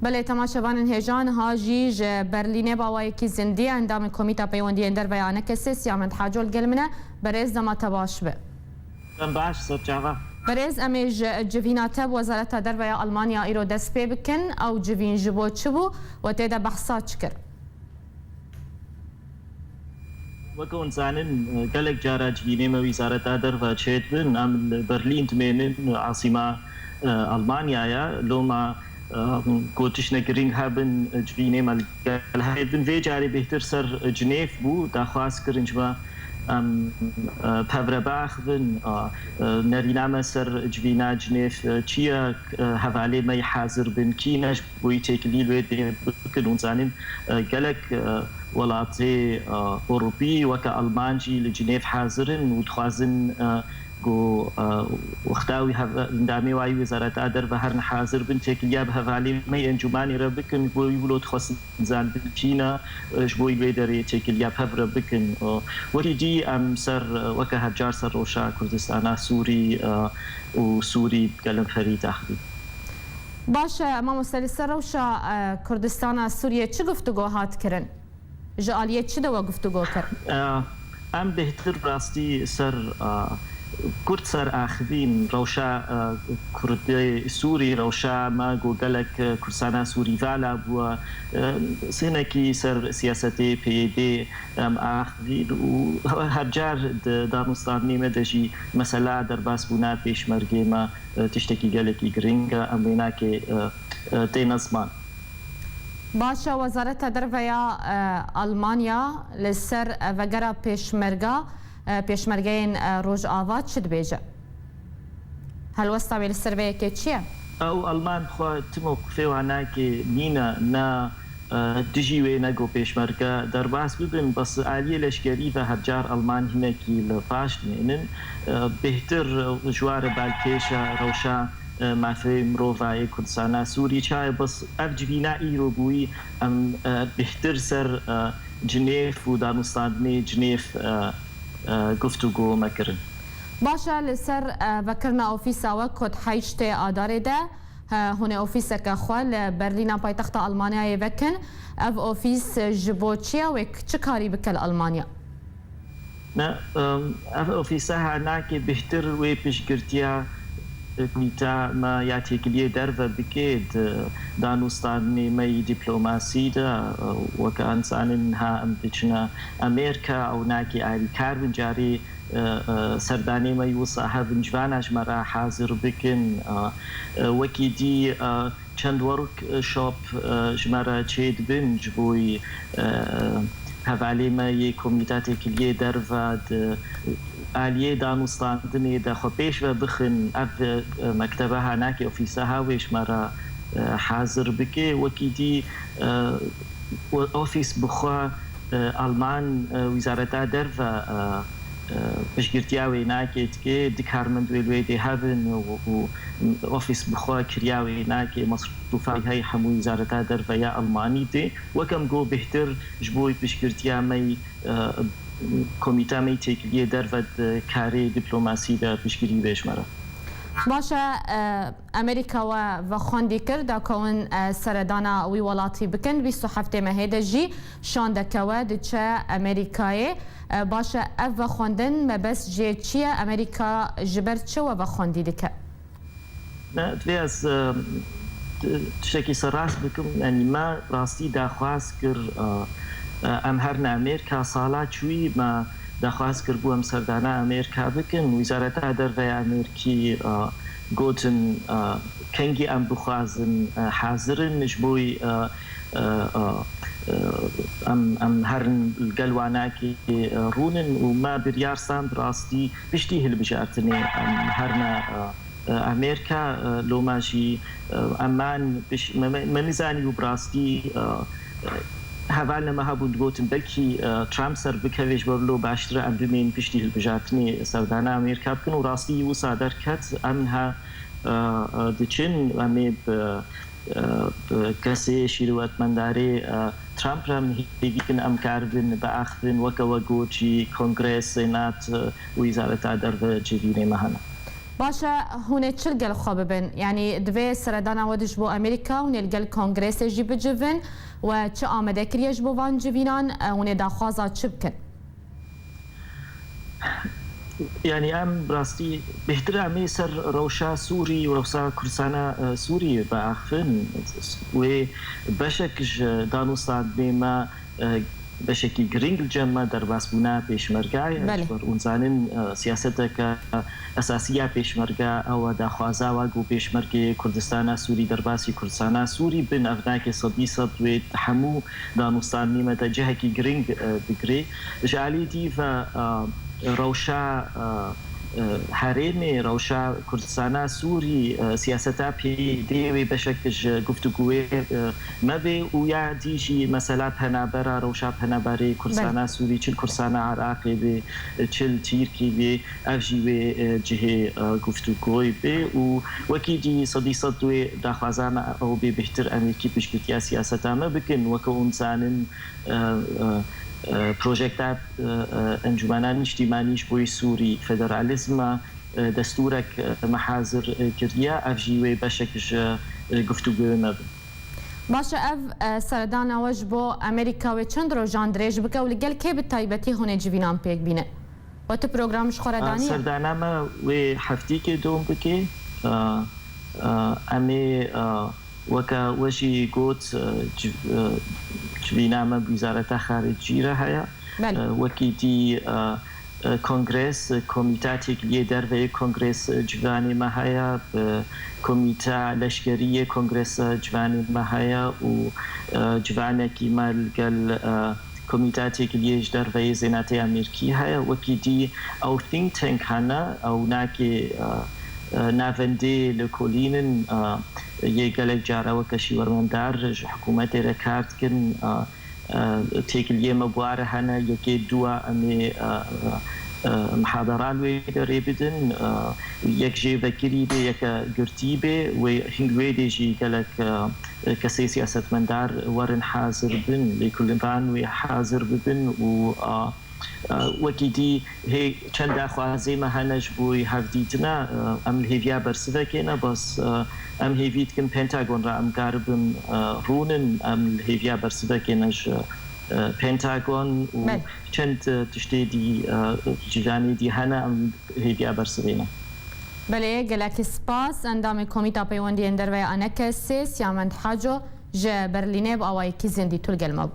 بله تماشاوان هێژان هاژی ji Berlînê bawayekî zindî endamê Komîta Peywendiyên Derveya Kesê Siyamend Hacol gel min e berêz dema te baş be. Baş çava. Berêz em ê ji civîna te Wezareta Derveya Almanya îro dest pê bikin ew civîn ji bo çi bû we tê de behsa çi kir? وەکەون زانن gelek cara civînê me Wîzareta Derve çêt bin em li Berlîn dimênin asîma Almanyaya loma گوتشنە گرنگ هەبن جوینێ هێبن vê carê bêhtir ser Cinêv bû daxwaz kirin ji me pevrebax bin nerîna me ser civîna Cinêv çi ye hevalê me hazir bin kîne ji boî têkilî wê dê bikin û zanin gelek welatê Ewropî weke Alman jî li Cinêv hazirin û dixwazin گو وقتاوی اندامی وای وزارت درve her hazır bin tekiliya به حوالی می انجمنی را بکن گوی ولود خواست زن بچینا جوی بدری tekiliya هفر بکن ولی دی ام سر وک هجار سر روشا کردستان سوری و سوری کلم فرید اخری باشه ما مستری سر روشا کردستان سوریه چی گفتگو هات کرن جالیه چی دو گفتگو کرد ام بهتر راستی سر كرد سر آخرين روشا كردي سوري روشا ما جوجلك كرسانا سوري فعلا بوا سنكي سر سياستي بيدي آخرين وهرجار دانستان نيمة دجي مسألة درباس بنا بيش مرجي ما تشتكي جلكي جرينجا أمريكا تينزمان باشا وزارة درفيا ألمانيا لسر وجرا بيشمرجا پێشمەرگەیەن ڕۆژئاوا چ دبێژە هەل وەستا بێ لە سەرڤەیەکێ چییە؟ ئەو ئەڵمان خوا تمۆ فێواناکێ نینە نا دژی وێ نەگۆ پێشمەرگە دەرباس ببن بەس ئالیە لەشکێری بە هەرجار ئەڵمان هینێکی لە پاش نێنن بهتر ژوارە بالکێشە ڕەوشا مافی مرۆڤایە کوردستانە سووری چایە بەس ئەف جوینا ئیرۆ بووی ئەم بهتر سەر جنێف و دانوستاندنی جنێف گفتگو مکرن باشه لسر وکرنا اوفیسا وکد حیشت آداره ده هونه اوفیس که خوال برلین پایتخت آلمانیا وکن اف اوفیس جبوچیه و چه کاری بکل آلمانیا؟ نه اف اوفیسا هانا که بهتر و پیشگرتیا میتا ما یاتیکلیه در و بکید دانستانی می دیپلماسی ده و که انسان ها امتحان امریکا او ناکی آریکار بنجاری سردانی می و صاحب جوانش مرا حاضر بکن وکی دی چند ورک شاپ جمرا چید بن جبوی حوالی ما یک کمیته تکلیه در و آلیه دانستانی ده خودش و بخن اف مکتبه هناکی اوفیسه هاویش مرا حاضر بکه وکی دی اوفیس بخوا آلمان وزارت در و پشگرتیاوی ناکید که دکارمند ویلوی دی هفن و اوفیس بخوا کریاوی ناکی مصروفای های همو وزارت در و یا آلمانی دی وکم گو بهتر جبوی پشگرتیامی کمیته می تکلیه در و کاری دیپلماسی در پیشگیری بهش مرا باشه امریکا و خواندی کرد کون سردانا وی ولاتی بکن 27 مهده جی شانده و دچه امریکای باشه اف و خواندن مبس جی چیه امریکا جبر چه و خواندی دکه نه دوی از تشکی سراس بکم یعنی ما راستی داخواست کر ام هر امریکا سالا چوی ما داخواست کرد بو ام سردانا امریکا بکن وزارت دروی امریکی گوتن کنگی ام بخوازن حاضرن نجبوی ام هر القلواناکی رونن و ما بریارستان براستی بشتی هل بجارتنی ام هرنا امریکا لوماجی امان منزانی و براستی حوالا ما هبود گوتن بلکی ترامپ سر بکویش برلو باشتر ام دومین پشتی هلبجاتنی سردانا امریکا بکن و راستی و صادر کت امها دچن امی کسی شیروات منداری ترامپ رم هیچکن ام کردن با آخرین وکوگوچی کنگرس سنات وزارت در جوینه مهنا باشا هونه چل گل خواب بن يعني دوی سردانا ودش بو امریکا هونه الگل کنگرس جی بجوین و چه آمده کریش بو وان جوینان هونه داخوازا چه بکن يعني ام براستي بهتر امي سر روشا سوري وروشا كرسانا سوري باخفن وبشك دانوستان بما بشكل جرينج الجمع در باسبونا بيشمرقا ونزانن سياستك أساسية بيشمرقا أو داخوازا واقو بيشمرقا كردستانا سوري در باسي كردستانا سوري بن أفناك صديصة وتحمو دانوستان نيمة جهكي جرينج بقري جالي دي روشا هرمي روشا كردستانا سوري سياستا بي ديوي بشكل گفتگوی مبي ويا ديجي مثلا بنابرا روشا بنابري كردستانا سوري چل كردستانا عراقي بي چل تيركي بي افجي بي جهه گفتگوی بي وكي دي صديصة دوي داخوازانا او بي بهتر امريكي بشكتيا سياستا ما بكن وكو انسان بروجكتات انجمنان اجتماعيش بوي سوري فدراليزم دستورك محاضر كرديا افجيوي بشكل گفتگو مب باشا اف سردانا وجبو امريكا و چند رو جان دريج بك ولقال كي بالتايبتي هون جوينان بيك بينه وت برنامج خورداني سردانا ما و حفتي كي دوم بكي امي وكا وشي قوت جوينامة بوزارة خارجية هيا وكيتي كونغرس كوميتاتي كليه دربي كونغرس جواني ما هيا كوميتا لشكرية كونغرس جواني ما هيا وجواني كيما القل كوميتاتي كليه دربي زيناتي أمريكي هيا وكيتي أو think tank هنا أو ناكي نافندي لكولينن يقلق جارة وكشي ورمندار حكومة ركارت كن تيكليه مبوارة هنا يكي دوا أمي محاضران ويدري بدن يكجي بكري بي يكا قرتي بي وهنجوي ديجي قلق كسي سياسة مندار ورن حاضر بن لكل فان وحاضر ببن وكيدي هي چند خوازي ما هنج بوي هفديتنا ام الهيفيا برسفكينا بس ام هيفيت كن بنتاغون را ام قاربن رونن ام الهيفيا برسفكينج بنتاغون وچند تشتي دي جيلاني دي هنا ام هيفيا برسفينا بله گلک سپاس اندام کمیتا پیوندی اندروی انکسیس یا مند حاجو جه برلینه با اوای کی زندی طول گلمب